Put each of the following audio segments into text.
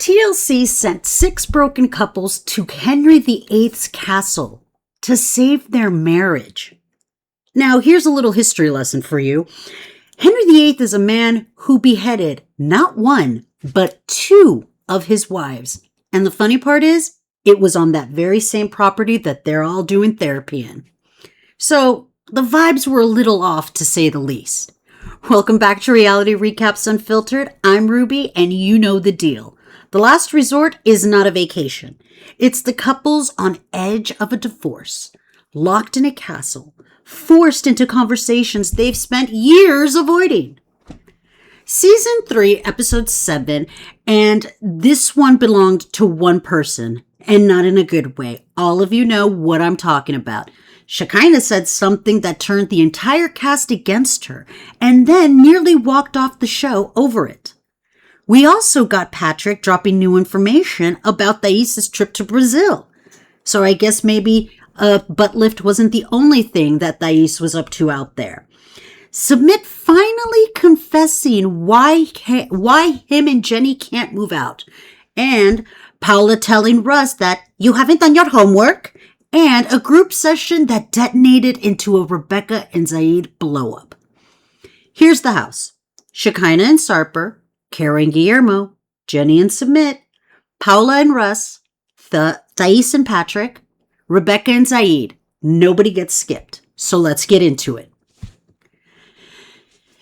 TLC sent 6 broken couples to Henry VIII's castle to save their marriage. Now, here's a little history lesson for you. Henry VIII is a man who beheaded not 1, but 2 of his wives. And the funny part is, it was on that very same property that they're all doing therapy in. So, the vibes were a little off, to say the least. Welcome back to Reality Recaps Unfiltered. I'm Ruby, and you know the deal. The last resort is not a vacation. It's the couples on edge of a divorce, locked in a castle, forced into conversations they've spent years avoiding. Season 3, episode 7, and this one belonged to one person, and not in a good way. All of you know what I'm talking about. Shekinah said something that turned the entire cast against her, and then nearly walked off the show over it. We also got Patrick dropping new information about Thaís' trip to Brazil. So I guess maybe a butt lift wasn't the only thing that Thaís was up to out there. Sumit finally confessing why him and Jenny can't move out. And Paola telling Russ that you haven't done your homework. And a group session that detonated into a Rebecca-and-Zied blowup. Here's the house. Shekinah and Sarper, Kara and Guillermo, Jenny and Sumit, Paola and Russ, Thaís and Patrick, Rebecca-and-Zied. Nobody gets skipped. So let's get into it.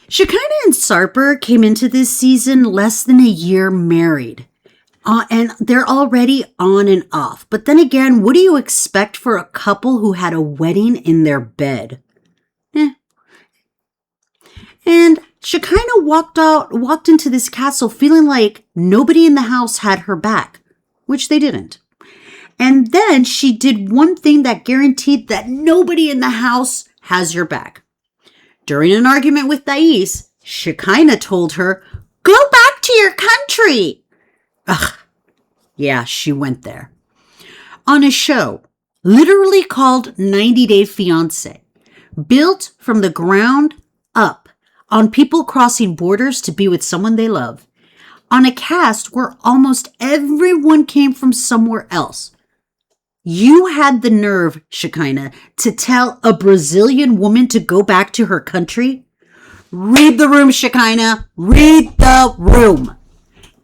Shekinah and Sarper came into this season less than a year married. And they're already on and off. But then again, what do you expect for a couple who had a wedding in their bed? And Shekinah walked into this castle feeling like nobody in the house had her back, which they didn't. And then she did one thing that guaranteed that nobody in the house has your back. During an argument with Thaís, Shekinah told her, "Go back to your country." Ugh. Yeah, she went there. On a show literally called 90 Day Fiance, built from the ground up on people crossing borders to be with someone they love. On a cast where almost everyone came from somewhere else. You had the nerve, Shekinah, to tell a Brazilian woman to go back to her country? Read the room, Shekinah. Read the room.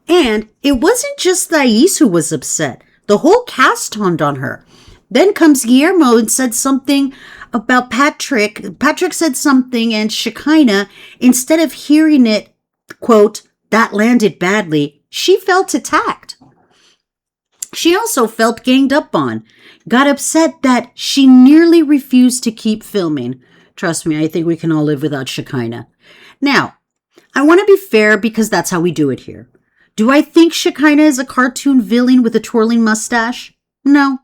And it wasn't just Thaís who was upset. The whole cast turned on her. Then comes Guillermo and said something about Patrick. Patrick said something and Shekinah, instead of hearing it, quote, "that landed badly," she felt attacked. She also felt ganged up on, got upset that she nearly refused to keep filming. Trust me, I think we can all live without Shekinah. Now, I want to be fair because that's how we do it here. Do I think Shekinah is a cartoon villain with a twirling mustache? No.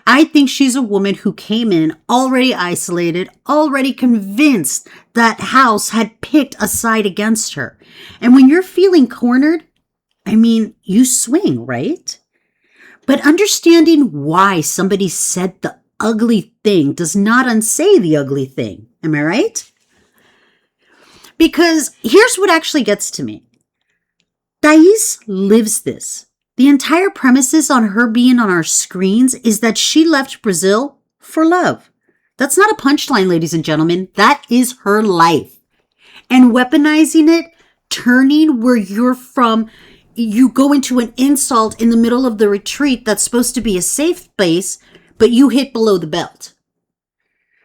I think she's a woman who came in already isolated, already convinced that house had picked a side against her. And when you're feeling cornered, you swing, right? But understanding why somebody said the ugly thing does not unsay the ugly thing. Am I right? Because here's what actually gets to me. Thaís lives this. The entire premises on her being on our screens is that she left Brazil for love. That's not a punchline, ladies and gentlemen. That is her life. And weaponizing it, turning where you're from, you go into an insult in the middle of the retreat that's supposed to be a safe space, but you hit below the belt.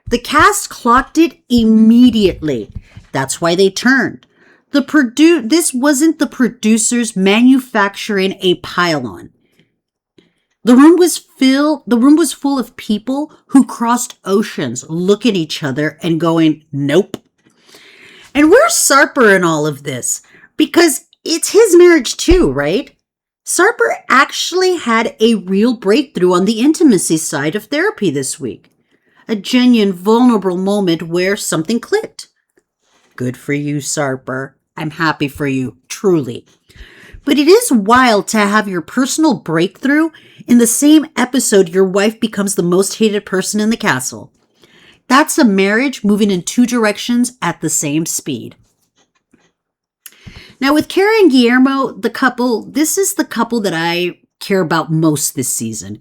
The cast clocked it immediately. That's why they turned. This wasn't the producers manufacturing a pile-on. The room was full of people who crossed oceans, look at each other and going, nope. And where's Sarper in all of this? Because it's his marriage too, right? Sarper actually had a real breakthrough on the intimacy side of therapy this week. A genuine, vulnerable moment where something clicked. Good for you, Sarper. I'm happy for you, truly. But it is wild to have your personal breakthrough in the same episode your wife becomes the most hated person in the castle. That's a marriage moving in 2 directions at the same speed. Now, with Kara and Guillermo, this is the couple that I care about most this season.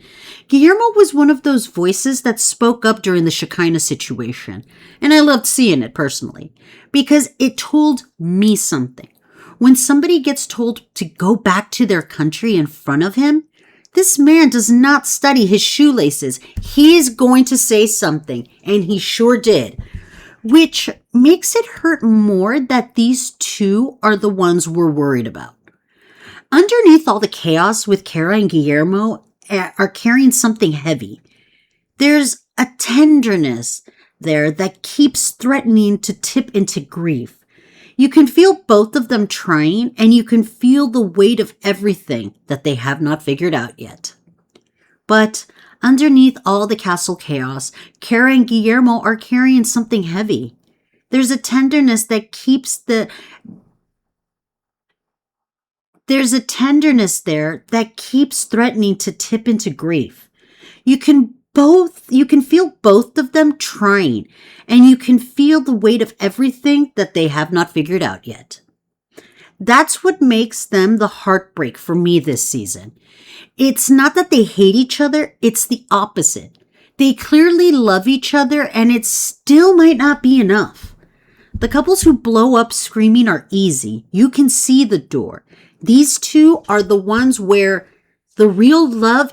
Guillermo was one of those voices that spoke up during the Shekinah situation, and I loved seeing it personally because it told me something. When somebody gets told to go back to their country in front of him, this man does not study his shoelaces. He is going to say something, and he sure did, which makes it hurt more that these two are the ones we're worried about. Underneath all the chaos with Kara and Guillermo are carrying something heavy. There's a tenderness there that keeps threatening to tip into grief. You can feel both of them trying, and you can feel the weight of everything that they have not figured out yet. But underneath all the castle chaos, Kara and Guillermo are carrying something heavy. There's a tenderness that keeps There's a tenderness there that keeps threatening to tip into grief. You can feel both of them trying, and you can feel the weight of everything that they have not figured out yet. That's what makes them the heartbreak for me this season. It's not that they hate each other, it's the opposite. They clearly love each other, and it still might not be enough. The couples who blow up screaming are easy. You can see the door. These two are the ones where the real love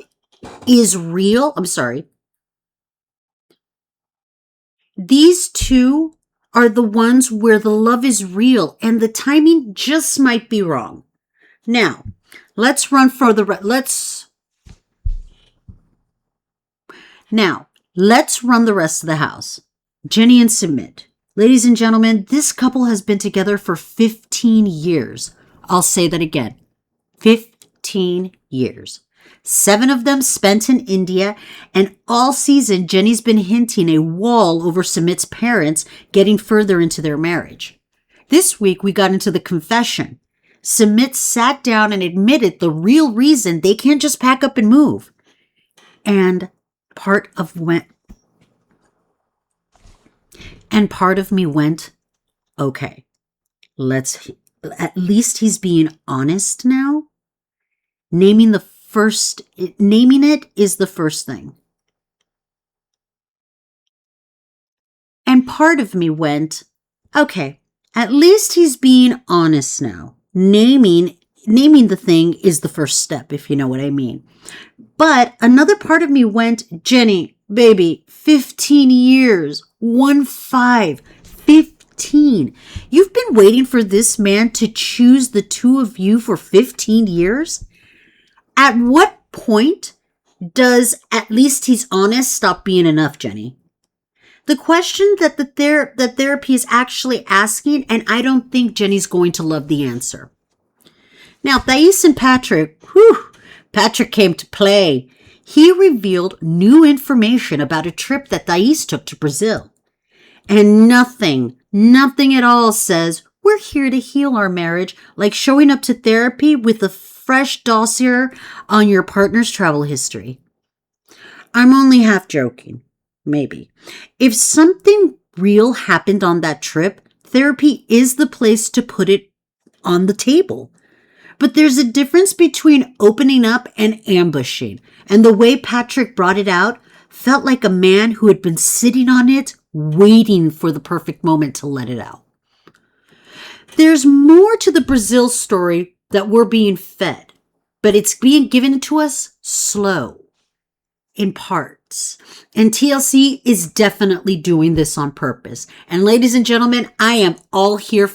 is real. These two are the ones where the love is real and the timing just might be wrong. Now, let's run for the let's run the rest of the house. Jenny and Sumit. Ladies and gentlemen, this couple has been together for 15 years. I'll say that again. 15 years. 7 of them spent in India, and all season, Jenny's been hinting a wall over Sumit's parents getting further into their marriage. This week, we got into the confession. Sumit sat down and admitted the real reason they can't just pack up and move. And part of me went, okay, at least he's being honest now. Naming it is the first thing. And part of me went, okay, at least he's being honest now. Naming the thing is the first step, if you know what I mean. But another part of me went, Jenny, baby, 15 years, 15. You've been waiting for this man to choose the two of you for 15 years? At what point does at least he's honest stop being enough, Jenny? The question that that therapy is actually asking, and I don't think Jenny's going to love the answer. Now, Thaís and Patrick, Patrick came to play. He revealed new information about a trip that Thaís took to Brazil. And nothing at all says, we're here to heal our marriage, like showing up to therapy with a fresh dossier on your partner's travel history. I'm only half joking. Maybe. If something real happened on that trip, therapy is the place to put it on the table. But there's a difference between opening up and ambushing. And the way Patrick brought it out felt like a man who had been sitting on it, waiting for the perfect moment to let it out. There's more to the Brazil story that we're being fed, but it's being given to us slow, in parts. And TLC is definitely doing this on purpose. And ladies and gentlemen, I am here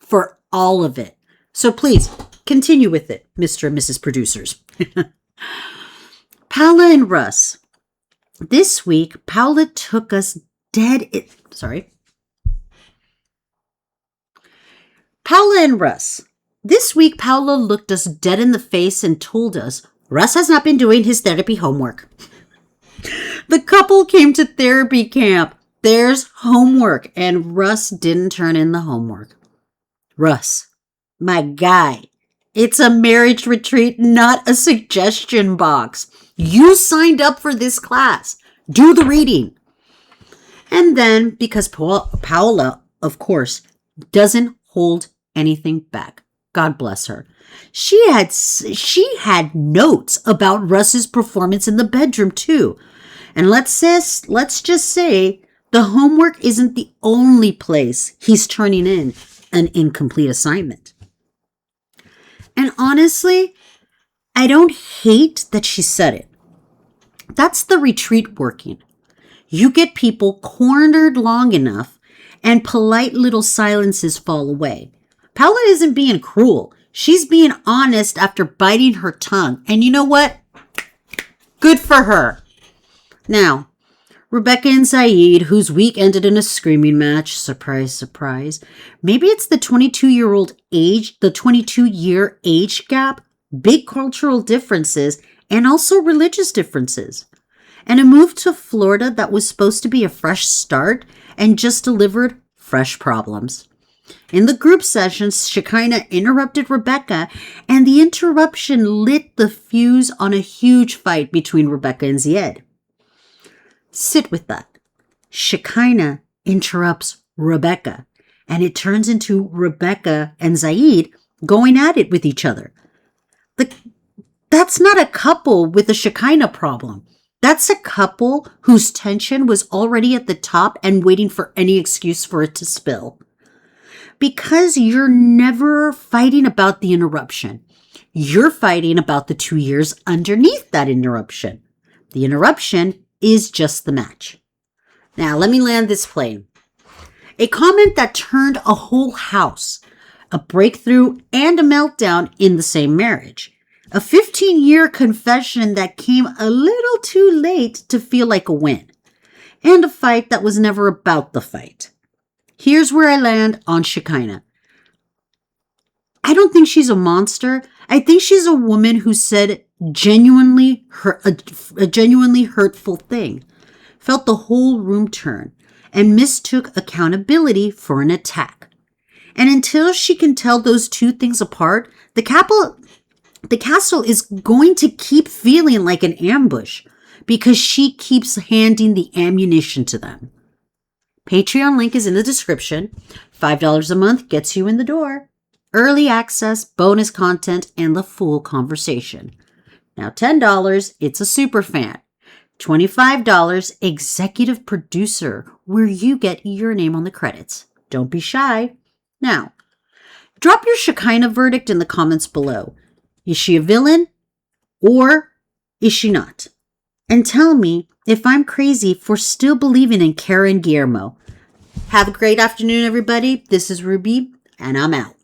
for all of it. So please, continue with it, Mr. and Mrs. Producers. Paola and Russ. This week, Paola took us Paola and Russ. This week, Paola looked us dead in the face and told us Russ has not been doing his therapy homework. The couple came to therapy camp. There's homework, and Russ didn't turn in the homework. Russ, my guy, it's a marriage retreat, not a suggestion box. You signed up for this class. Do the reading. And then, because Paola, of course, doesn't hold anything back. God bless her. She had notes about Russ's performance in the bedroom too. And let's just say the homework isn't the only place he's turning in an incomplete assignment. And honestly, I don't hate that she said it. That's the retreat working. You get people cornered long enough and polite little silences fall away. Paola isn't being cruel. She's being honest after biting her tongue. And you know what? Good for her. Now, Rebecca-and-Zied, whose week ended in a screaming match. Surprise, surprise. Maybe it's the 22-year age gap, big cultural differences, and also religious differences. And a move to Florida that was supposed to be a fresh start and just delivered fresh problems. In the group sessions, Shekinah interrupted Rebecca, and the interruption lit the fuse on a huge fight between Rebecca and Zied. Sit with that. Shekinah interrupts Rebecca, and it turns into Rebecca and Zied going at it with each other. That's not a couple with a Shekinah problem. That's a couple whose tension was already at the top and waiting for any excuse for it to spill. Because you're never fighting about the interruption. You're fighting about the 2 years underneath that interruption. The interruption is just the match. Now, let me land this plane. A comment that turned a whole house, a breakthrough, and a meltdown in the same marriage. A 15-year confession that came a little too late to feel like a win. And a fight that was never about the fight. Here's where I land on Shekinah. I don't think she's a monster. I think she's a woman who said a genuinely hurtful thing, felt the whole room turn, and mistook accountability for an attack. And until she can tell those two things apart, the castle is going to keep feeling like an ambush because she keeps handing the ammunition to them. Patreon link is in the description. $5 a month gets you in the door. Early access, bonus content, and the full conversation. Now $10, it's a super fan. $25, executive producer, where you get your name on the credits. Don't be shy. Now, drop your Shekinah verdict in the comments below. Is she a villain or is she not? And tell me if I'm crazy for still believing in Kara and Guillermo. Have a great afternoon, everybody. This is Ruby, and I'm out.